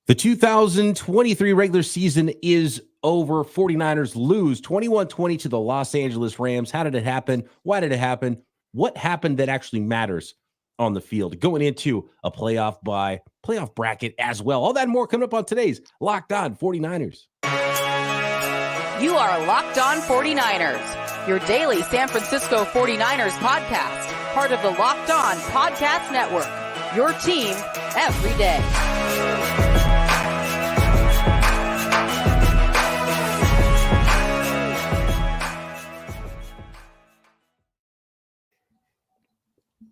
The 2023 regular season is over. 49ers lose 21-20 to the Los Angeles Rams. How did it happen? Why did it happen? What happened that actually matters on the field? Going into a playoff bracket as well. All that and more coming up on today's Locked On 49ers. You are Locked On 49ers, your daily San Francisco 49ers podcast, part of the Locked On Podcast Network, your team every day.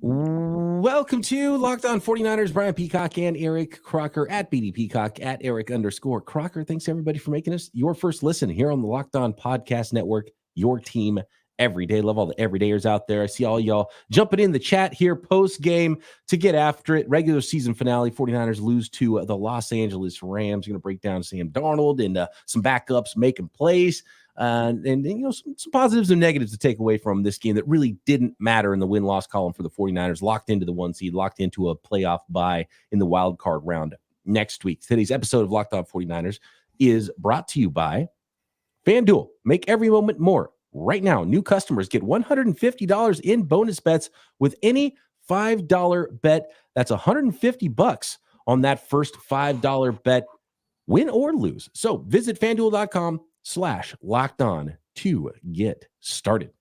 Welcome to Locked On 49ers. Brian Peacock and Eric Crocker at BD Peacock at Eric_Crocker. Thanks everybody for making us your first listen here on the Locked On Podcast Network, your team every day. Love all the everydayers out there. I see all y'all jumping in the chat here post game to get after it. Regular season finale. 49ers lose to the Los Angeles Rams. Going to break down Sam Darnold and some backups making plays. And you know, some positives and negatives to take away from this game that really didn't matter in the win-loss column for the 49ers. Locked into the 1 seed, locked into a playoff bye in the wild card round next week. Today's episode of Locked On 49ers is brought to you by FanDuel. Make every moment more. Right now, new customers get $150 in bonus bets with any $5 bet. That's $150 on that first $5 bet, win or lose. So visit FanDuel.com/locked on to get started.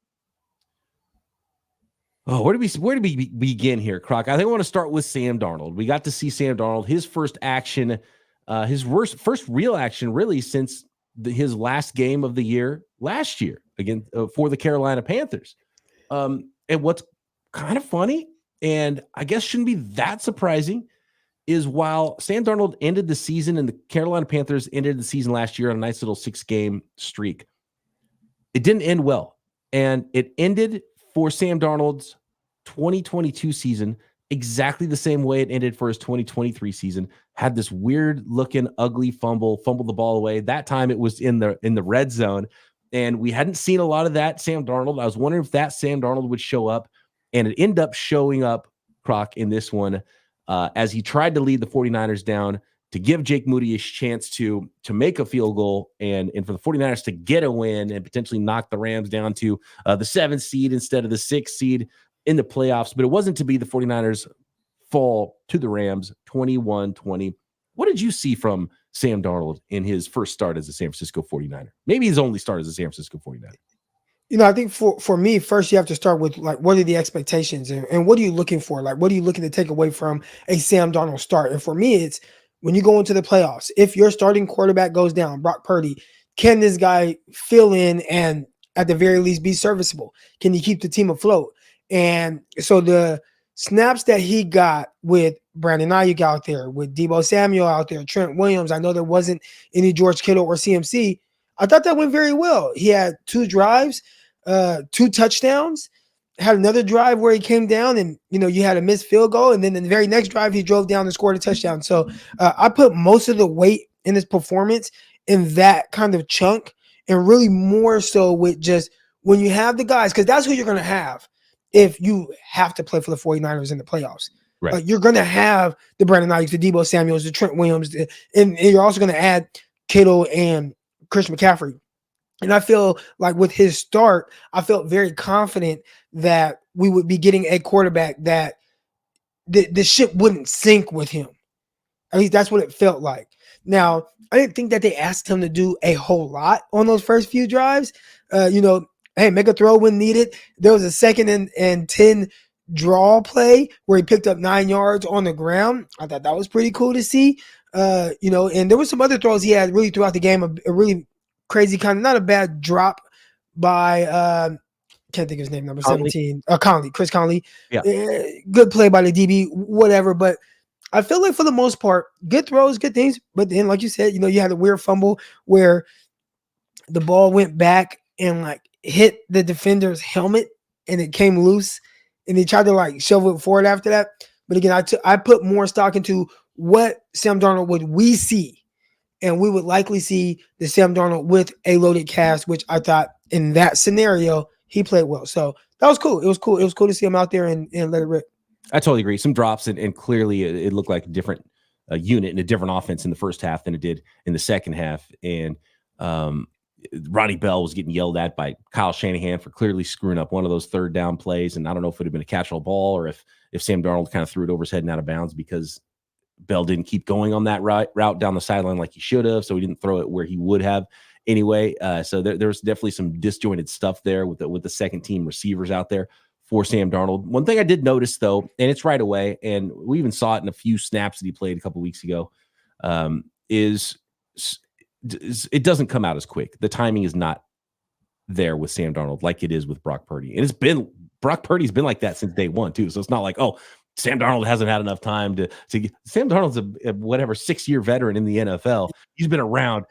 Oh, where do we begin here, Croc? I think I want to start with Sam Darnold. We got to see Sam Darnold, his first action, his first real action really since his last game of the year last year again for the Carolina Panthers. And what's kind of funny, and I guess shouldn't be that surprising, is while Sam Darnold ended the season and the Carolina Panthers ended the season last year on a nice little 6-game streak, it didn't end well. And it ended for Sam Darnold's 2022 season exactly the same way it ended for his 2023 season. Had this weird looking, ugly fumbled the ball away. That time it was in the red zone. And we hadn't seen a lot of that Sam Darnold. I was wondering if that Sam Darnold would show up, and it ended up showing up, Croc, in this one. As he tried to lead the 49ers down to give Jake Moody a chance to make a field goal and for the 49ers to get a win and potentially knock the Rams down to the 7th seed instead of the 6th seed in the playoffs. But it wasn't to be. The 49ers fall to the Rams 21-20. What did you see from Sam Darnold in his first start as a San Francisco 49er? Maybe his only start as a San Francisco 49er. You know, I think for me, first you have to start with, like, what are the expectations and what are you looking for? Like, what are you looking to take away from a Sam Darnold start? And for me, it's when you go into the playoffs, if your starting quarterback goes down, Brock Purdy, can this guy fill in and at the very least be serviceable? Can he keep the team afloat? And so the snaps that he got with Brandon Ayuk out there, with Deebo Samuel out there, Trent Williams, I know there wasn't any George Kittle or CMC. I thought that went very well. He had 2 drives, 2 touchdowns, had another drive where he came down and, you know, you had a missed field goal. And then in the very next drive, he drove down and scored a touchdown. So I put most of the weight in his performance in that kind of chunk, and really more so with just when you have the guys, because that's who you're going to have if you have to play for the 49ers in the playoffs. Right. You're going to have the Brandon Ayuk, the Deebo Samuels, the Trent Williams, and you're also going to add Kittle and Christian McCaffrey. And I feel like with his start, I felt very confident that we would be getting a quarterback that the ship wouldn't sink with him. At least that's what it felt like. Now, I didn't think that they asked him to do a whole lot on those first few drives. You know, hey, make a throw when needed. There was a 2nd and 10 draw play where he picked up 9 yards on the ground. I thought that was pretty cool to see. You know, and there were some other throws he had really throughout the game, a really crazy kind of, not a bad drop by can't think of his name, number 17, Chris Conley. Yeah. Good play by the DB, whatever. But I feel like for the most part, good throws, good things. But then, like you said, you know, you had a weird fumble where the ball went back and like hit the defender's helmet and it came loose, and he tried to like shove it forward after that. But again, I put more stock into what Sam Darnold would we see. And we would likely see the Sam Darnold with a loaded cast, which I thought in that scenario, he played well. So that was cool. It was cool. It was cool to see him out there and let it rip. I totally agree. Some drops, and clearly it looked like a different unit and a different offense in the first half than it did in the second half. And Ronnie Bell was getting yelled at by Kyle Shanahan for clearly screwing up one of those third down plays. And I don't know if it would have been a catch-all ball or if Sam Darnold kind of threw it over his head and out of bounds because Bell didn't keep going on that route down the sideline like he should have. So he didn't throw it where he would have anyway. So there's definitely some disjointed stuff there with the second team receivers out there for Sam Darnold. One thing I did notice though, and it's right away, and we even saw it in a few snaps that he played a couple weeks ago, is it doesn't come out as quick. The timing is not there with Sam Darnold like it is with Brock Purdy. And Brock Purdy's been like that since day one too. So it's not like, oh, Sam Darnold hasn't had enough time to get. Sam Darnold's a 6-year veteran in the NFL. He's been around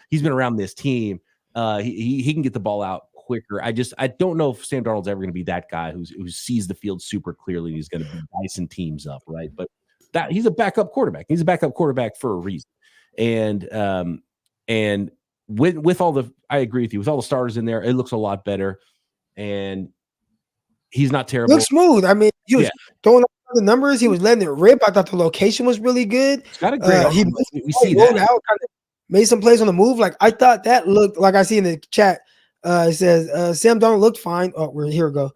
this team. He can get the ball out quicker. I don't know if Sam Darnold's ever going to be that guy who sees the field super clearly and he's going to be dicing teams up, right? But that he's a backup quarterback. He's a backup quarterback for a reason. And with all the, I agree with you, with all the starters in there, it looks a lot better. And he's not terrible. Looks smooth. I mean, he was throwing out the numbers. He was letting it rip. I thought the location was really good. He's got a great we see that. Out, kind of made some plays on the move. Like I thought that looked like I see in the chat. It says Sam Darnold looked fine. Oh, here we go.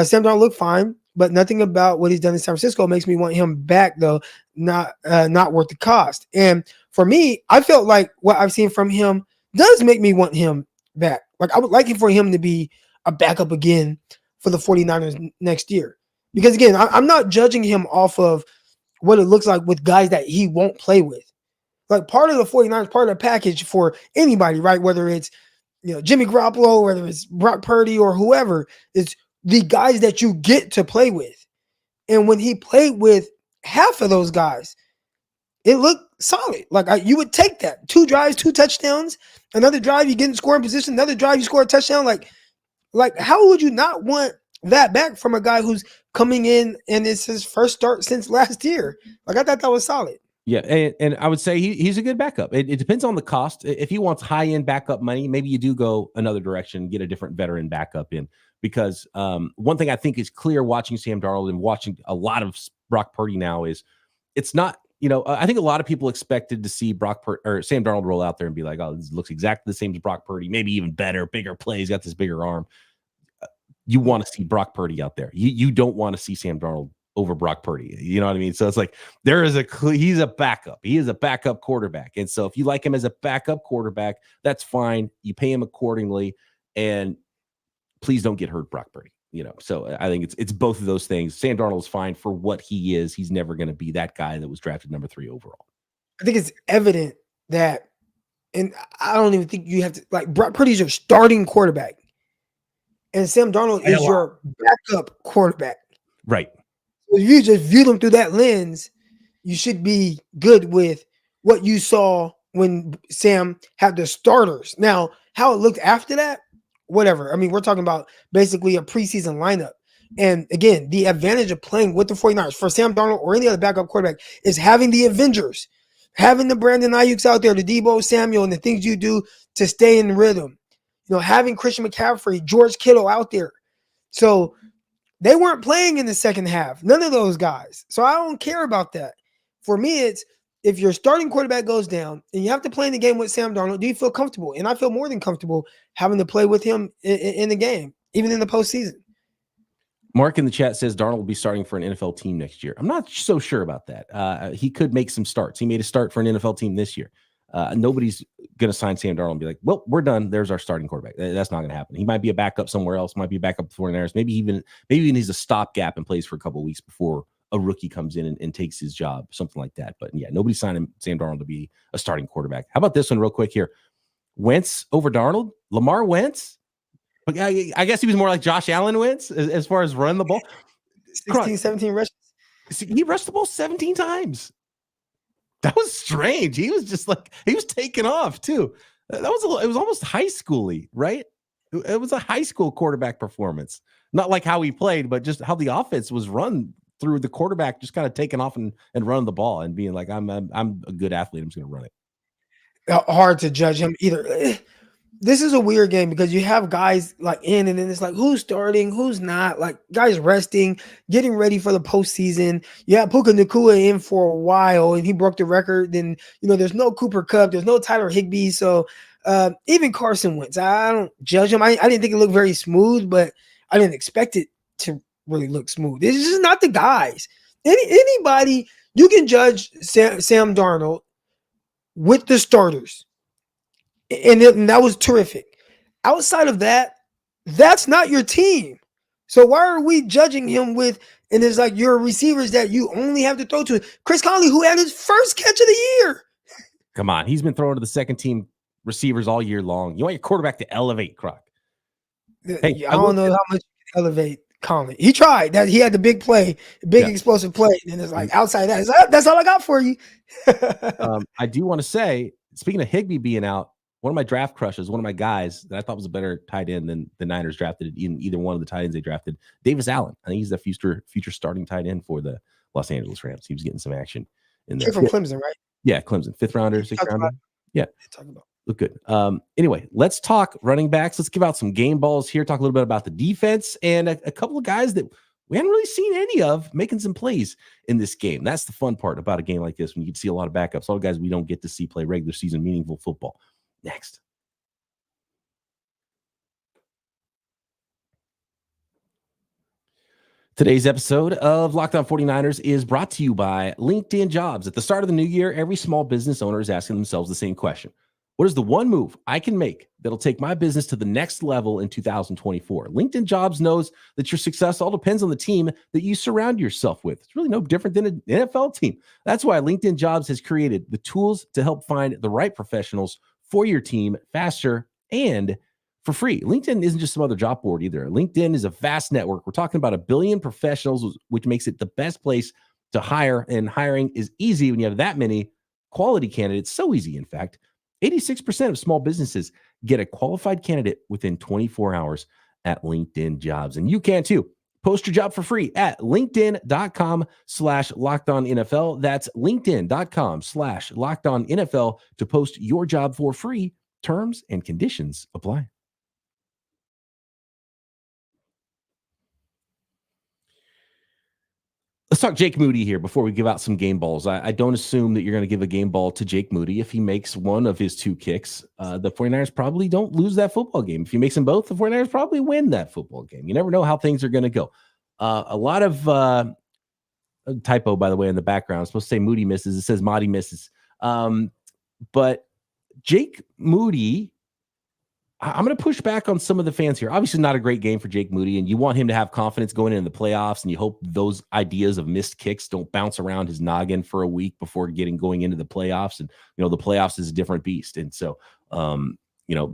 Sam Darnold looked fine, but nothing about what he's done in San Francisco makes me want him back, though. Not worth the cost. And for me, I felt like what I've seen from him does make me want him back. Like I would like for him to be a backup again for the 49ers next year. Because again, I'm not judging him off of what it looks like with guys that he won't play with. Like part of the 49ers, part of the package for anybody, right? Whether it's Jimmy Garoppolo, whether it's Brock Purdy or whoever, it's the guys that you get to play with. And when he played with half of those guys, it looked solid. Like you would take that. 2 drives, 2 touchdowns. Another drive, you get in scoring position. Another drive, you score a touchdown. Like how would you not want that back from a guy who's coming in and it's his first start since last year? Like I thought that was solid. Yeah, and I would say he's a good backup. It depends on the cost. If he wants high-end backup money, maybe you do go another direction, get a different veteran backup in. Because one thing I think is clear watching Sam Darnold and watching a lot of Brock Purdy now is it's not, I think a lot of people expected to see Sam Darnold roll out there and be like, oh, this looks exactly the same as Brock Purdy, maybe even better, bigger plays, got this bigger arm. You want to see Brock Purdy out there. You don't want to see Sam Darnold over Brock Purdy. You know what I mean? So it's like he's a backup. He is a backup quarterback. And so if you like him as a backup quarterback, that's fine. You pay him accordingly, and please don't get hurt, Brock Purdy. So I think it's both of those things. Sam Darnold is fine for what he is. He's never going to be that guy that was drafted number 3 overall. I think it's evident that, and I don't even think you have to, like, Brock Purdy's your starting quarterback, and Sam Darnold is your backup quarterback. Right. If you just view them through that lens, you should be good with what you saw when Sam had the starters. Now, how it looked after that, whatever. I mean, we're talking about basically a preseason lineup. And again, the advantage of playing with the 49ers for Sam Darnold or any other backup quarterback is having the Avengers, having the Brandon Ayuks out there, the Deebo Samuel, and the things you do to stay in rhythm. Having Christian McCaffrey, George Kittle out there. So they weren't playing in the second half. None of those guys. So I don't care about that. For me, it's if your starting quarterback goes down and you have to play in the game with Sam Darnold, do you feel comfortable? And I feel more than comfortable having to play with him in the game, even in the postseason. Mark in the chat says Darnold will be starting for an NFL team next year. I'm not so sure about that. He could make some starts. He made a start for an NFL team this year. Nobody's going to sign Sam Darnold and be like, well, we're done. There's our starting quarterback. That's not going to happen. He might be a backup somewhere else, might be a backup for 49ers. Maybe even he's a stopgap and plays for a couple of weeks before a rookie comes in and takes his job, something like that. But yeah, nobody's signing Sam Darnold to be a starting quarterback. How about this one real quick here? Wentz over Darnold? Lamar Wentz? But I guess he was more like Josh Allen Wentz as far as running the ball. 16, 17 rushes. He rushed the ball 17 times. That was strange. He was just like, he was taking off too. It was almost high schooly, right? It was a high school quarterback performance. Not like how he played, but just how the offense was run through the quarterback, just kind of taking off and running the ball and being like, I'm a good athlete. I'm just going to run it. Hard to judge him either. this is a weird game because you have guys like in, and then it's like who's starting, who's not. Like guys resting, getting ready for the postseason. You have Puka Nacua in for a while, and he broke the record. Then there's no Cooper Kupp, there's no Tyler Higbee, so even Carson Wentz. I don't judge him. I didn't think it looked very smooth, but I didn't expect it to really look smooth. It's just not the guys. Anybody you can judge Sam Darnold with the starters. And that was terrific. Outside of that, that's not your team. So why are we judging him with, and it's like your receivers that you only have to throw to? Chris Conley, who had his first catch of the year. Come on. He's been throwing to the second team receivers all year long. You want your quarterback to elevate, Croc. Hey, I don't know how much you can elevate Conley. He tried that. He had the big play, explosive play. And it's like outside that, that's all I got for you. I do want to say, speaking of Higbee being out, one of my draft crushes, one of my guys that I thought was a better tight end than the Niners drafted in either one of the tight ends they drafted, Davis Allen. I think he's the future starting tight end for the Los Angeles Rams. He was getting some action in there. From Clemson, right? Yeah, Clemson. 5th rounder, 6th rounder. Yeah. Look good. Anyway, let's talk running backs. Let's give out some game balls here. Talk a little bit about the defense and a couple of guys that we haven't really seen any of making some plays in this game. That's the fun part about a game like this, when you can see a lot of backups, a lot of guys we don't get to see play regular season meaningful football. Next. Today's episode of Locked On 49ers is brought to you by LinkedIn Jobs. At the start of the new year, every small business owner is asking themselves the same question. What is the one move I can make that'll take my business to the next level in 2024? LinkedIn Jobs knows that your success all depends on the team that you surround yourself with. It's really no different than an NFL team. That's why LinkedIn Jobs has created the tools to help find the right professionals for your team faster and for free. LinkedIn isn't just some other job board either. LinkedIn is a vast network. We're talking about 1 billion professionals, which makes it the best place to hire, and hiring is easy when you have that many quality candidates. So easy, in fact. 86% of small businesses get a qualified candidate within 24 hours at LinkedIn Jobs. And you can too. Post your job for free at linkedin.com/lockedonnfl. That's linkedin.com/lockedonnfl to post your job for free. Terms and conditions apply. Let's talk Jake Moody here before we give out some game balls. I don't assume that you're going to give a game ball to Jake Moody if he makes one of his 2 kicks. The 49ers probably don't lose that football game. If he makes them both, the 49ers probably win that football game. You never know how things are going to go. A lot of typo, by the way, in the background. I'm supposed to say Moody misses. It says Moody misses. But Jake Moody, I'm going to push back on some of the fans here. Obviously not a great game for Jake Moody, and you want him to have confidence going into the playoffs, and you hope those ideas of missed kicks don't bounce around his noggin for a week before going into the playoffs. And, the playoffs is a different beast. And so, a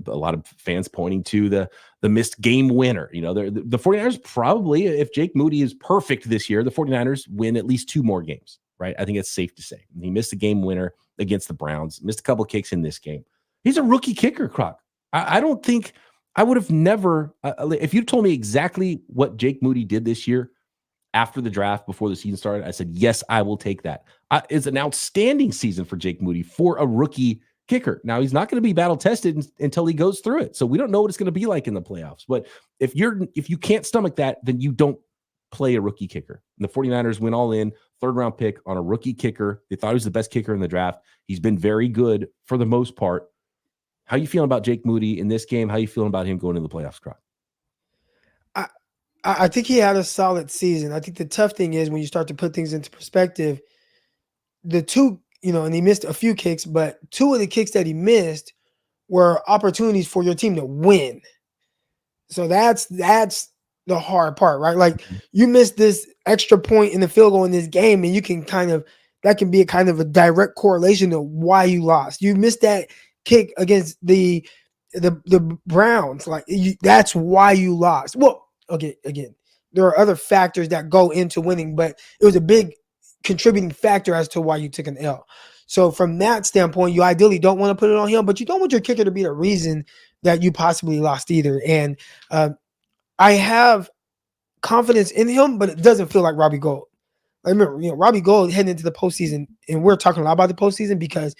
lot of fans pointing to the missed game winner. The 49ers probably, if Jake Moody is perfect this year, the 49ers win at least 2 more games, right? I think it's safe to say. He missed a game winner against the Browns, missed a couple kicks in this game. He's a rookie kicker, Croc. I don't think I would have never, if you told me exactly what Jake Moody did this year after the draft, before the season started, I said, yes, I will take that. It's an outstanding season for Jake Moody for a rookie kicker. Now, he's not going to be battle tested until he goes through it. So we don't know what it's going to be like in the playoffs. But if you can't stomach that, then you don't play a rookie kicker. And the 49ers went all in, 3rd round pick on a rookie kicker. They thought he was the best kicker in the draft. He's been very good for the most part. How are you feeling about Jake Moody in this game? How are you feeling about him going into the playoffs, Croc? I think he had a solid season. I think the tough thing is when you start to put things into perspective, the 2, and he missed a few kicks, but 2 of the kicks that he missed were opportunities for your team to win. So that's the hard part, right? Like you missed this extra point in the field goal in this game, and you can that can be a kind of a direct correlation to why you lost. You missed that kick against the Browns, that's why you lost. Well, okay, again, there are other factors that go into winning, but it was a big contributing factor as to why you took an L. So from that standpoint, you ideally don't want to put it on him, but you don't want your kicker to be the reason that you possibly lost either. And I have confidence in him, but it doesn't feel like Robbie Gould. I remember, Robbie Gould heading into the postseason, and we're talking a lot about the postseason because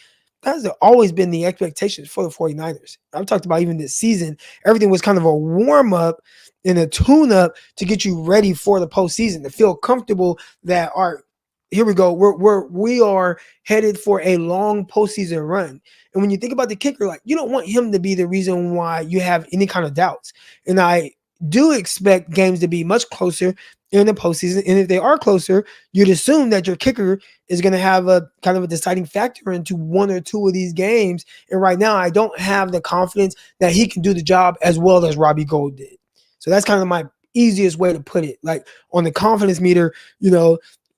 That's always been the expectations for the 49ers. I've talked about even this season, everything was kind of a warm-up and a tune-up to get you ready for the postseason, to feel comfortable that, all right, here we go. We are headed for a long postseason run. And when you think about the kicker, like, you don't want him to be the reason why you have any kind of doubts. And I do expect games to be much closer in the postseason. And if they are closer, you'd assume that your kicker is going to have a kind of a deciding factor into one or two of these games. And right now, I don't have the confidence that he can do the job as well as Robbie Gould did. So that's kind of my easiest way to put it. Like, on the confidence meter,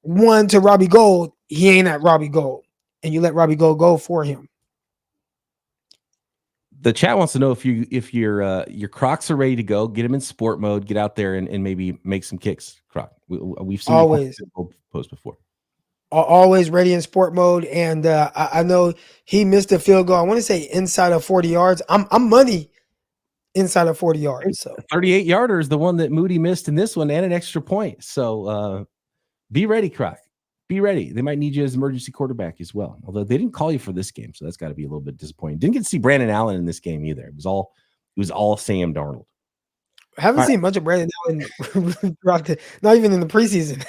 1 to Robbie Gould, he ain't at Robbie Gould. And you let Robbie Gould go for him. The chat wants to know if your Crocs are ready to go. Get them in sport mode. Get out there and maybe make some kicks. Croc, we've seen always post before. Always ready in sport mode, and I know he missed a field goal. I want to say inside of 40 yards. I'm money inside of 40 yards. So 38 yarder is the one that Moody missed in this one, and an extra point. So be ready, Croc. Be ready. They might need you as emergency quarterback as well. Although they didn't call you for this game, so that's got to be a little bit disappointing. Didn't get to see Brandon Allen in this game either. It was all Sam Darnold. I haven't seen much of Brandon Allen throughout not even in the preseason.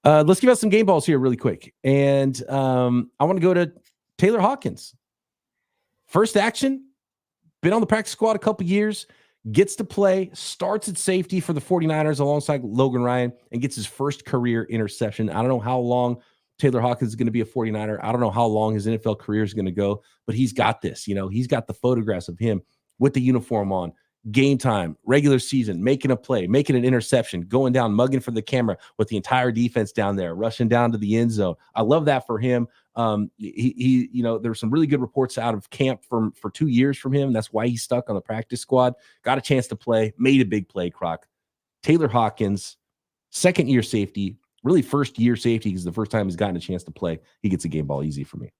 Let's give out some game balls here really quick. And I want to go to Tayler Hawkins. First action, been on the practice squad a couple years, gets to play, starts at safety for the 49ers alongside Logan Ryan, and gets his first career interception. I don't know how long Tayler Hawkins is going to be a 49er. I don't know how long his NFL career is going to go, but he's got this. He's got the photographs of him with the uniform on, game time, regular season, making a play, making an interception, going down, mugging for the camera with the entire defense down there, rushing down to the end zone. I love that for him. He there were some really good reports out of camp for 2 years from him. That's why he's stuck on the practice squad. Got a chance to play, made a big play, Croc. Tayler Hawkins, second year safety, really first year safety, because the first time he's gotten a chance to play, he gets a game ball easy for me.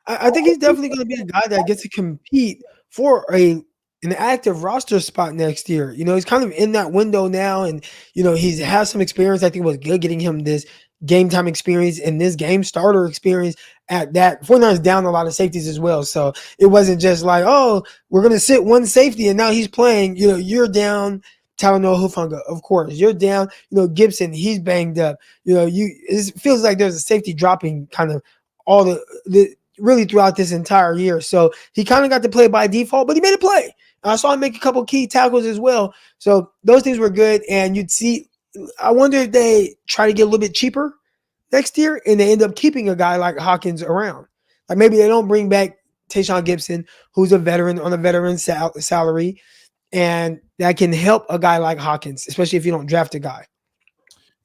I think he's definitely going to be a guy that gets to compete for an active roster spot next year. He's kind of in that window now, and he's has some experience. I think it was good getting him this game time experience and this game starter experience at that. 49ers down a lot of safeties as well, so it wasn't just like, oh, we're going to sit one safety and now he's playing. You're down Talanoa Hufanga, of course. You're down, Gibson, he's banged up. It feels like there's a safety dropping kind of all the really throughout this entire year. So he kind of got to play by default, but he made a play. I saw him make a couple key tackles as well. So those things were good. And you'd see, I wonder if they try to get a little bit cheaper next year and they end up keeping a guy like Hawkins around. Like maybe they don't bring back Tayshaun Gibson, who's a veteran on a veteran salary, and that can help a guy like Hawkins, especially if you don't draft a guy.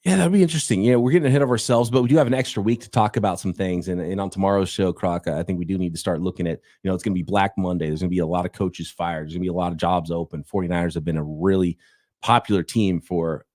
Yeah, that'd be interesting. We're getting ahead of ourselves, but we do have an extra week to talk about some things. And on tomorrow's show, Croc, I think we do need to start looking at, it's going to be Black Monday. There's going to be a lot of coaches fired. There's going to be a lot of jobs open. 49ers have been a really popular team for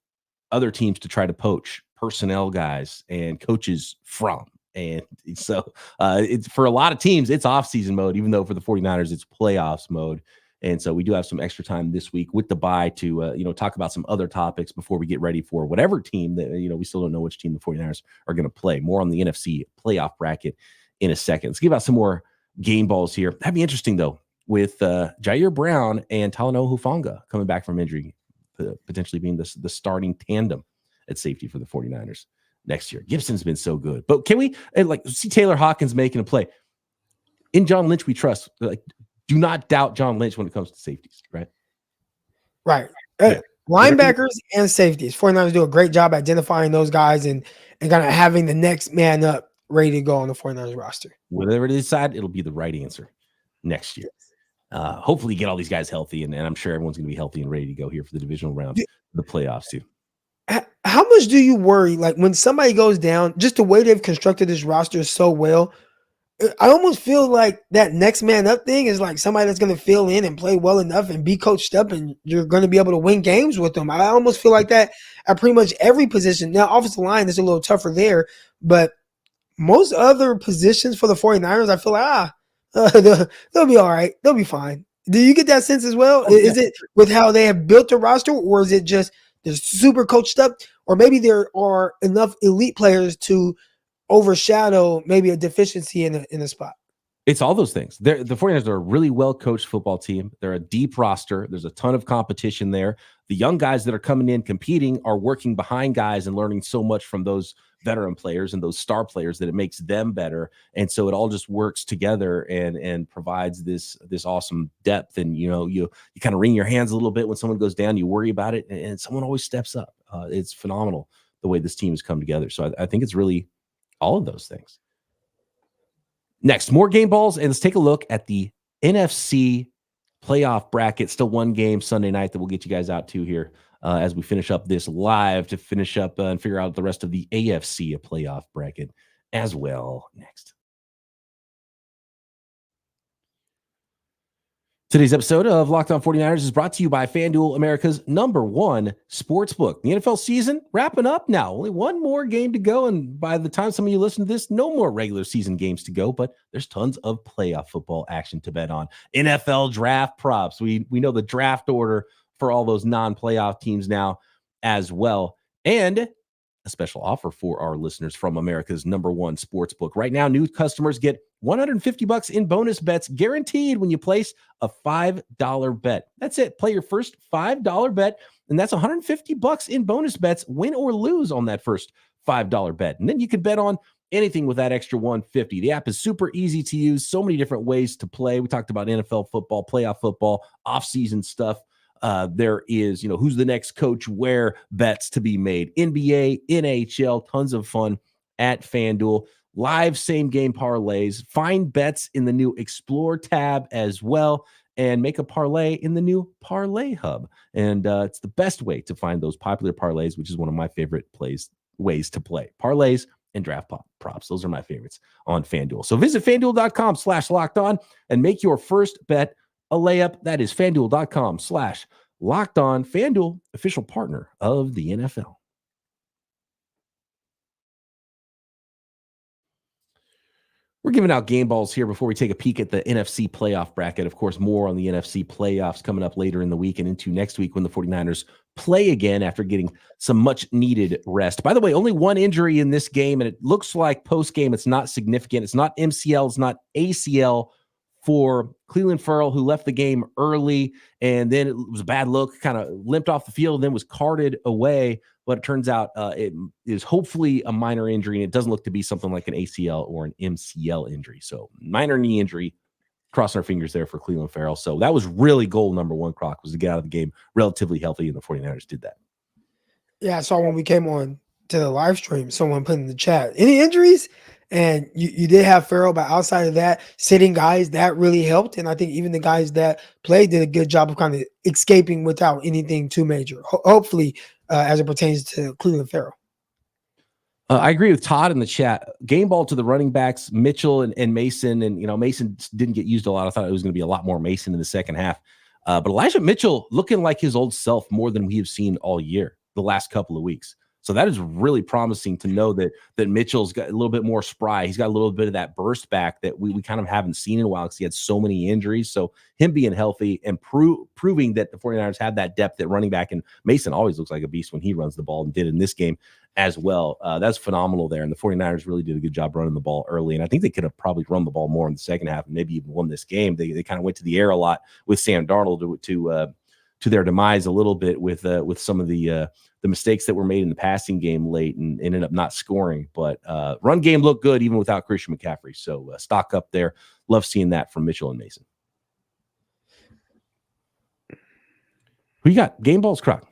other teams to try to poach personnel guys and coaches from. And so it's for a lot of teams, it's off-season mode, even though for the 49ers, it's playoffs mode. And so we do have some extra time this week with the bye to, talk about some other topics before we get ready for whatever team that, we still don't know which team the 49ers are going to play. More on the NFC playoff bracket in a second. Let's give out some more game balls here. That'd be interesting, though, with Jair Brown and Talanoa Hufanga coming back from injury, potentially being the starting tandem at safety for the 49ers next year. Gibson's been so good. But can we see Tayler Hawkins making a play? In John Lynch, we trust. Do not doubt John Lynch when it comes to safeties, right? Right. Linebackers and safeties. 49ers do a great job identifying those guys and kind of having the next man up ready to go on the 49ers roster. Whatever they decide, it'll be the right answer next year. Hopefully get all these guys healthy, and I'm sure everyone's going to be healthy and ready to go here for the divisional round, the playoffs too. How much do you worry, like when somebody goes down, just the way they've constructed this roster so well? I almost feel like that next man up thing is like somebody that's going to fill in and play well enough and be coached up, and you're going to be able to win games with them. I almost feel like that at pretty much every position. Now, offensive line is a little tougher there, but most other positions for the 49ers, I feel like, they'll be all right. They'll be fine. Do you get that sense as well? Oh, yeah. Is it with how they have built the roster, or is it just they're super coached up, or maybe there are enough elite players to overshadow maybe a deficiency in a spot? It's all those things. The 49ers are a really well-coached football team. They're a deep roster. There's a ton of competition there. The young guys that are coming in competing are working behind guys and learning so much from those veteran players and those star players that it makes them better. And so it all just works together and provides this awesome depth. And, you kind of wring your hands a little bit when someone goes down, you worry about it, and someone always steps up. It's phenomenal the way this team has come together. So I think it's really all of those things. Next, more game balls, and let's take a look at the NFC playoff bracket. Still one game Sunday night that we'll get you guys out to here as we finish up this live to finish up and figure out the rest of the AFC playoff bracket as well next. Today's episode of Locked On 49ers is brought to you by FanDuel, America's #1 sportsbook. The NFL season wrapping up now. Only one more game to go, and by the time some of you listen to this, no more regular season games to go, but there's tons of playoff football action to bet on. NFL draft props. We know the draft order for all those non-playoff teams now as well. And a special offer for our listeners from America's #1 sportsbook. Right now, new customers get $150 in bonus bets guaranteed when you place a $5 bet. That's it. Play your first $5 bet, and that's $150 in bonus bets, win or lose on that first $5 bet. And then you can bet on anything with that extra $150. The app is super easy to use. So many different ways to play. We talked about NFL football, playoff football, off-season stuff. There is, who's the next coach where bets to be made. NBA, NHL, tons of fun at FanDuel. Live same game parlays. Find bets in the new Explore tab as well, and make a parlay in the new Parlay Hub. And it's the best way to find those popular parlays, which is one of my favorite ways to play. Parlays and draft props. Those are my favorites on FanDuel. So visit FanDuel.com/lockedon and make your first bet a layup. That is FanDuel.com/lockedon. FanDuel, official partner of the NFL. We're giving out game balls here before we take a peek at the NFC playoff bracket. Of course, more on the NFC playoffs coming up later in the week and into next week when the 49ers play again after getting some much-needed rest. By the way, only one injury in this game, and it looks like post-game it's not significant. It's not MCL, it's not ACL for Clelin Ferrell, who left the game early, and then it was a bad look, kind of limped off the field, and then was carted away. But it turns out it is hopefully a minor injury, and it doesn't look to be something like an ACL or an MCL injury. So minor knee injury, crossing our fingers there for Clelin Ferrell. So that was really goal number one, Croc, was to get out of the game relatively healthy, and the 49ers did that. Yeah, I saw when we came on to the live stream, someone put in the chat, any injuries? And you did have Ferrell, but outside of that, sitting guys, that really helped. And I think even the guys that played did a good job of kind of escaping without anything too major, hopefully, as it pertains to Clelin Ferrell. I agree with Todd in the chat. Game ball to the running backs, Mitchell and Mason. And, Mason didn't get used a lot. I thought it was going to be a lot more Mason in the second half. But Elijah Mitchell looking like his old self more than we have seen all year, the last couple of weeks. So that is really promising to know that Mitchell's got a little bit more spry. He's got a little bit of that burst back that we kind of haven't seen in a while because he had so many injuries. So him being healthy and proving that the 49ers have that depth at running back, and Mason always looks like a beast when he runs the ball and did in this game as well. That's phenomenal there. And the 49ers really did a good job running the ball early. And I think they could have probably run the ball more in the second half and maybe even won this game. They kind of went to the air a lot with Sam Darnold to their demise a little bit with some of the mistakes that were made in the passing game late and ended up not scoring. But run game looked good even without Christian McCaffrey. So stock up there. Love seeing that from Mitchell and Mason. Who you got? Game balls, Croc.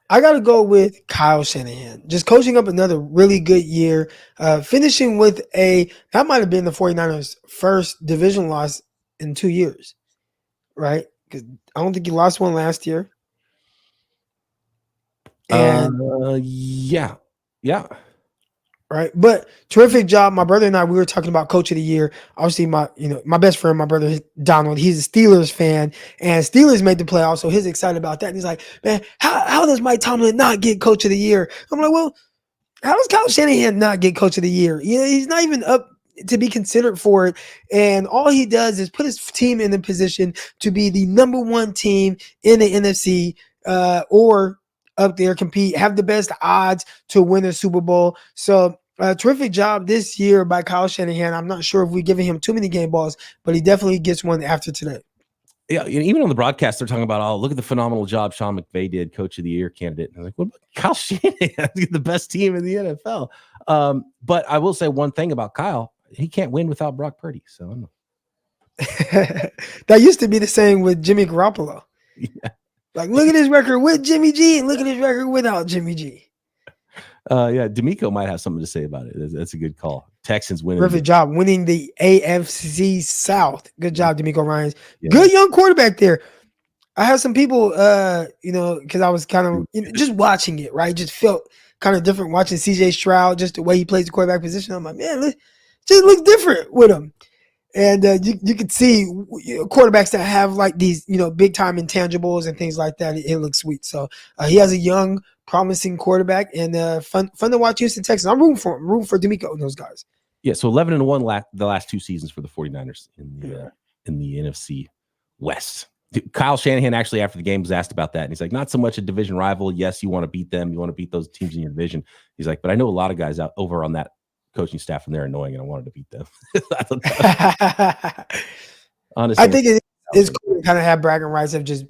I got to go with Kyle Shanahan. Just coaching up another really good year, finishing with that might have been the 49ers' first division loss in 2 years, right? Because I don't think he lost one last year. And yeah. Right. But terrific job. My brother and I, we were talking about coach of the year. Obviously, my best friend, my brother Donald, he's a Steelers fan, and Steelers made the playoffs, so he's excited about that. And he's like, man, how does Mike Tomlin not get coach of the year? I'm like, well, how does Kyle Shanahan not get coach of the year? He's not even up to be considered for it. And all he does is put his team in the position to be the number one team in the NFC, or up there, compete, have the best odds to win a Super Bowl. So Terrific job this year by Kyle Shanahan. I'm not sure if we're giving him too many game balls, but he definitely gets one after today. Yeah, even on the broadcast, they're talking about, oh, look at the phenomenal job Sean McVay did, Coach of the Year candidate. And I'm like, what about Kyle Shanahan? The best team in the NFL. But I will say one thing about Kyle: he can't win without Brock Purdy. So I don't know. That used to be the same with Jimmy Garoppolo. Yeah. Like, look at his record with Jimmy G and look at his record without Jimmy G. Yeah, D'Amico might have something to say about it. That's a good call. Texans winning. Perfect job winning the AFC South. Good job, D'Amico Ryans. Yeah. Good young quarterback there. I had some people, because I was kind of just watching it, right? Just felt kind of different watching CJ Stroud, just the way he plays the quarterback position. I'm like, man, just looks different with him. And you could see quarterbacks that have like these, big time intangibles and things like that. It looks sweet. So he has a young, promising quarterback and fun to watch Houston Texans. I'm rooting for him, rooting for D'Amico and those guys. Yeah. So 11-1 the last 2 seasons for the 49ers in the NFC West. Kyle Shanahan actually after the game was asked about that. And he's like, not so much a division rival. Yes, you want to beat them. You want to beat those teams in your division. He's like, but I know a lot of guys out over on that coaching staff and they're annoying and I wanted to beat them. Honestly, I think it's cool to kind of have bragging rights of just,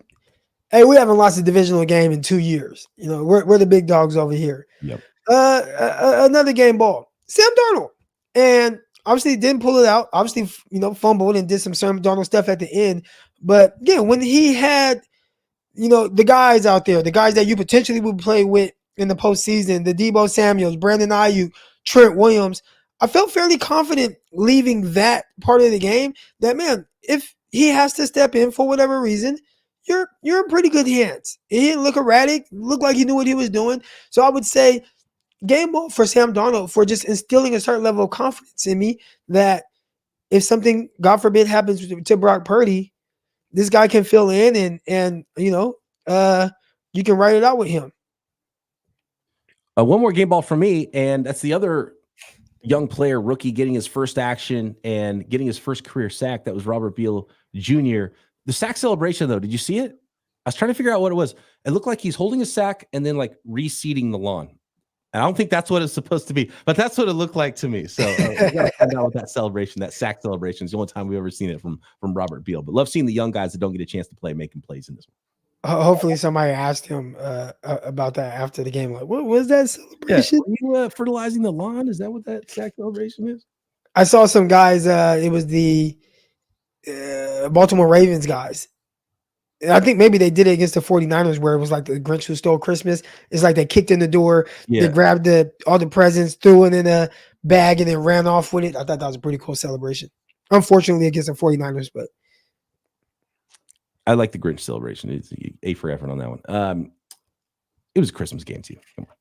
hey, we haven't lost a divisional game in 2 years. We're the big dogs over here. Yep. Another game ball. Sam Darnold. And obviously didn't pull it out. Obviously, fumbled and did some Sam Darnold stuff at the end. But again, when he had, the guys out there, the guys that you potentially would play with in the postseason, the Deebo Samuels, Brandon Ayuk, Trent Williams, I felt fairly confident leaving that part of the game that, man, if he has to step in for whatever reason, you're in pretty good hands. He didn't look erratic, looked like he knew what he was doing. So I would say game ball for Sam Darnold for just instilling a certain level of confidence in me that if something, God forbid, happens to Brock Purdy, this guy can fill in and you can write it out with him. One more game ball for me, and that's the other young player, rookie, getting his first action and getting his first career sack. That was Robert Beal Jr. The sack celebration, though, did you see it? I was trying to figure out what it was. It looked like he's holding a sack and then like reseeding the lawn. And I don't think that's what it's supposed to be, but that's what it looked like to me. So we got to find out what that celebration, that sack celebration, is the only time we've ever seen it from Robert Beal. But love seeing the young guys that don't get a chance to play making plays in this one. Hopefully somebody asked him about that after the game. Like, what was that celebration? Yeah. Were you fertilizing the lawn? Is that what that sack celebration is? I saw some guys. It was the Baltimore Ravens guys. I think maybe they did it against the 49ers where it was like the Grinch who stole Christmas. It's like they kicked in the door, They grabbed all the presents, threw it in a bag, and then ran off with it. I thought that was a pretty cool celebration. Unfortunately, against the 49ers, but I like the Grinch celebration. It's A for effort on that one. It was a Christmas game too. Come on.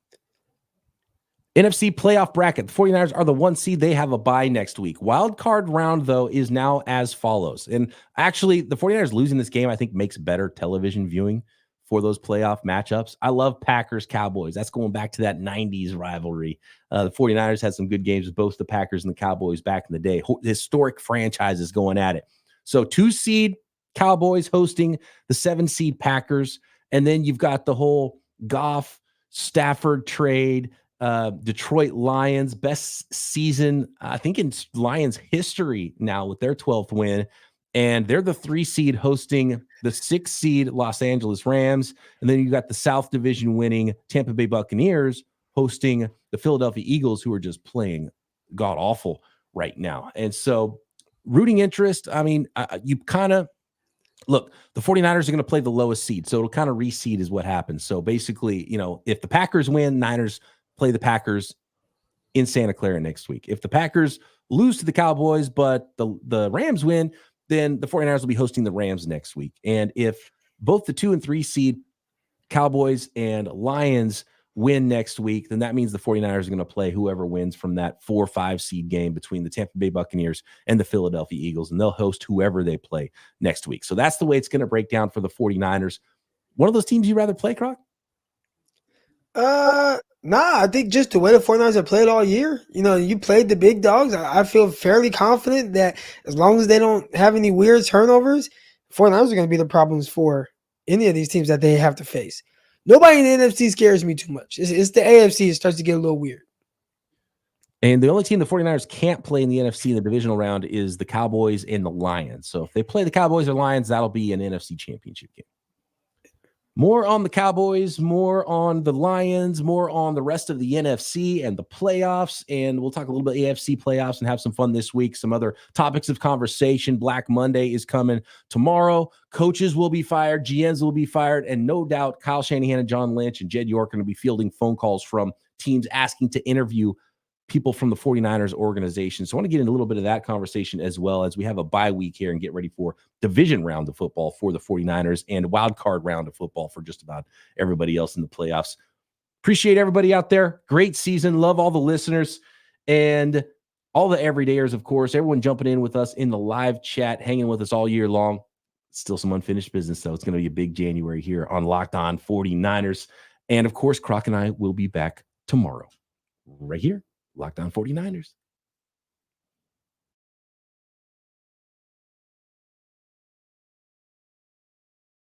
NFC playoff bracket. The 49ers are the 1 seed. They have a bye next week. Wild card round, though, is now as follows. And actually, the 49ers losing this game, I think, makes better television viewing for those playoff matchups. I love Packers-Cowboys. That's going back to that 90s rivalry. The 49ers had some good games with both the Packers and the Cowboys back in the day. Historic franchises going at it. So 2 seed Cowboys hosting the 7 seed Packers. And then you've got the whole Goff, Stafford trade. Detroit Lions, best season, I think, in Lions history now with their 12th win. And they're the 3 seed hosting the 6 seed Los Angeles Rams. And then you got the South Division winning Tampa Bay Buccaneers hosting the Philadelphia Eagles, who are just playing god awful right now. And so rooting interest, I mean, you kind of look, the 49ers are going to play the lowest seed. So it'll kind of reseed is what happens. So basically, if the Packers win, Niners play the Packers in Santa Clara next week. If the Packers lose to the Cowboys, but the Rams win, then the 49ers will be hosting the Rams next week. And if both the 2 and 3 seed Cowboys and Lions win next week, then that means the 49ers are going to play whoever wins from that 4-5 seed game between the Tampa Bay Buccaneers and the Philadelphia Eagles, and they'll host whoever they play next week. So that's the way it's going to break down for the 49ers. One of those teams you'd rather play, Croc? Nah, I think just the way the 49ers have played all year, you played the big dogs. I feel fairly confident that as long as they don't have any weird turnovers, 49ers are going to be the problems for any of these teams that they have to face. Nobody in the NFC scares me too much. It's the AFC. It starts to get a little weird. And the only team the 49ers can't play in the NFC in the divisional round is the Cowboys and the Lions. So if they play the Cowboys or Lions, that'll be an NFC championship game. More on the Cowboys, more on the Lions, more on the rest of the NFC and the playoffs. And we'll talk a little bit AFC playoffs and have some fun this week. Some other topics of conversation. Black Monday is coming tomorrow. Coaches will be fired. GMs will be fired. And no doubt Kyle Shanahan and John Lynch and Jed York are going to be fielding phone calls from teams asking to interview people from the 49ers organization. So I want to get into a little bit of that conversation as well as we have a bye week here and get ready for division round of football for the 49ers and wild card round of football for just about everybody else in the playoffs. Appreciate everybody out there. Great season. Love all the listeners and all the everydayers, of course. Everyone jumping in with us in the live chat, hanging with us all year long. Still some unfinished business, though. It's going to be a big January here on Locked On 49ers. And, of course, Croc and I will be back tomorrow right here. Locked On 49ers.